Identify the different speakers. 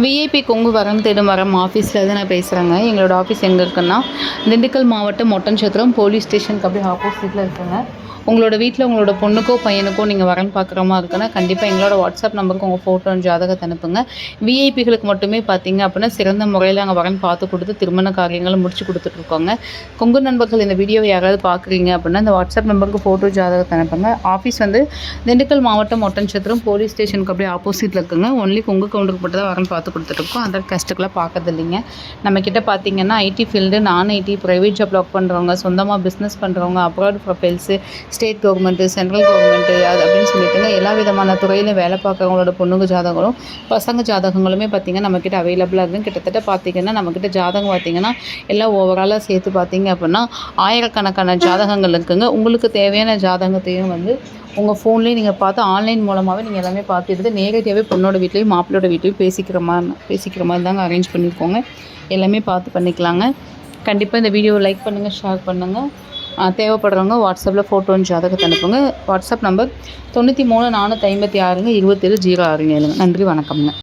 Speaker 1: VIP Kongu வரம் தேடும் வரம் ஆஃபீஸில் தான் நான் பேசுகிறேங்க. எங்களோட ஆஃபீஸ் எங்கே இருக்குன்னா, திண்டுக்கல் மாவட்டம் ஒட்டன்சத்திரம் போலீஸ் ஸ்டேஷனுக்கு அப்படியே ஆப்போசிட்டில் இருக்குங்க. உங்களோட வீட்டில் உங்களோட பொண்ணுக்கோ பையனுக்கோ நீங்கள் வரன் பார்க்குற மாதிரி இருக்குன்னா, கண்டிப்பாக எங்களோட வாட்ஸ்அப் நம்பருக்கு உங்கள் ஃபோட்டோ ஜாதகத்தை அனுப்புங்க. விஐபிகளுக்கு மட்டுமே பார்த்தீங்க அப்படின்னா சிறந்த முறையில் அங்கே வரன் பார்த்து கொடுத்து திருமண காரியங்களை முடிச்சு கொடுத்துட்ருக்கோங்க. கொங்கு நண்பர்கள் இந்த வீடியோவை யாராவது பார்க்குறீங்க அப்படின்னா இந்த வாட்ஸ்அப் நம்பருக்கு ஃபோட்டோ ஜாதகத்தை அனுப்புங்க. ஆஃபீஸ் வந்து திண்டுக்கல் மாவட்டம் ஒட்டன்சத்திரம் போலீஸ் ஸ்டேஷனுக்கு அப்படியே ஆப்போசிட்டில் இருக்குங்க. ஒன்லி கொங்கு கவுண்டருக்கு மட்டும் தான் வரன் பார்த்து கொடுத்துட்ருக்கோம். அதர் கஸ்ட்டுக்கெலாம் பார்க்கறது இல்லைங்க. நம்மக்கிட்ட பார்த்தீங்கன்னா ஐடி ஃபீல்டு, நான் ஐடி, ப்ரைவேட் ஜாப் ஒர்க் பண்ணுறவங்க, சொந்தமாக பிஸ்னஸ் பண்ணுறவங்க, abroad profiles, state government, central government அது அப்படின்னு சொல்லிட்டுங்க எல்லா விதமான துறையில் வேலை பார்க்குறவங்களோட பொண்ணுங்க ஜாதகங்களும் பசங்க ஜாதகங்களுமே பார்த்திங்கன்னா நம்மக்கிட்ட அவைலபிளாக இருக்குது. கிட்டத்தட்ட பார்த்திங்கன்னா நம்மக்கிட்ட ஜாதகம் பார்த்திங்கன்னா எல்லாம் ஓவராலாக சேர்த்து பார்த்திங்க அப்படின்னா ஆயிரக்கணக்கான ஜாதகங்கள் இருக்குதுங்க. உங்களுக்கு தேவையான ஜாதகத்தையும் வந்து உங்கள் ஃபோன்லேயே நீங்கள் பார்த்து ஆன்லைன் மூலமாகவே நீங்கள் எல்லாமே பார்த்துட்டு நேரடியாகவே பொண்ணோட வீட்லேயும் மாப்பிள்ளோட வீட்லேயும் பேசிக்கிற மாதிரி தாங்க அரேஞ்ச் பண்ணியிருக்கோங்க. எல்லாமே பார்த்து பண்ணிக்கலாங்க. கண்டிப்பாக இந்த வீடியோவை லைக் பண்ணுங்கள், ஷேர் பண்ணுங்கள். தேவைப்படுறவங்க வாட்ஸ்அப்பில் ஃபோட்டோ ஜாதகத்தை அனுப்புங்க. WhatsApp number 93 456 27 06 7. நன்றி, வணக்கம்ங்க.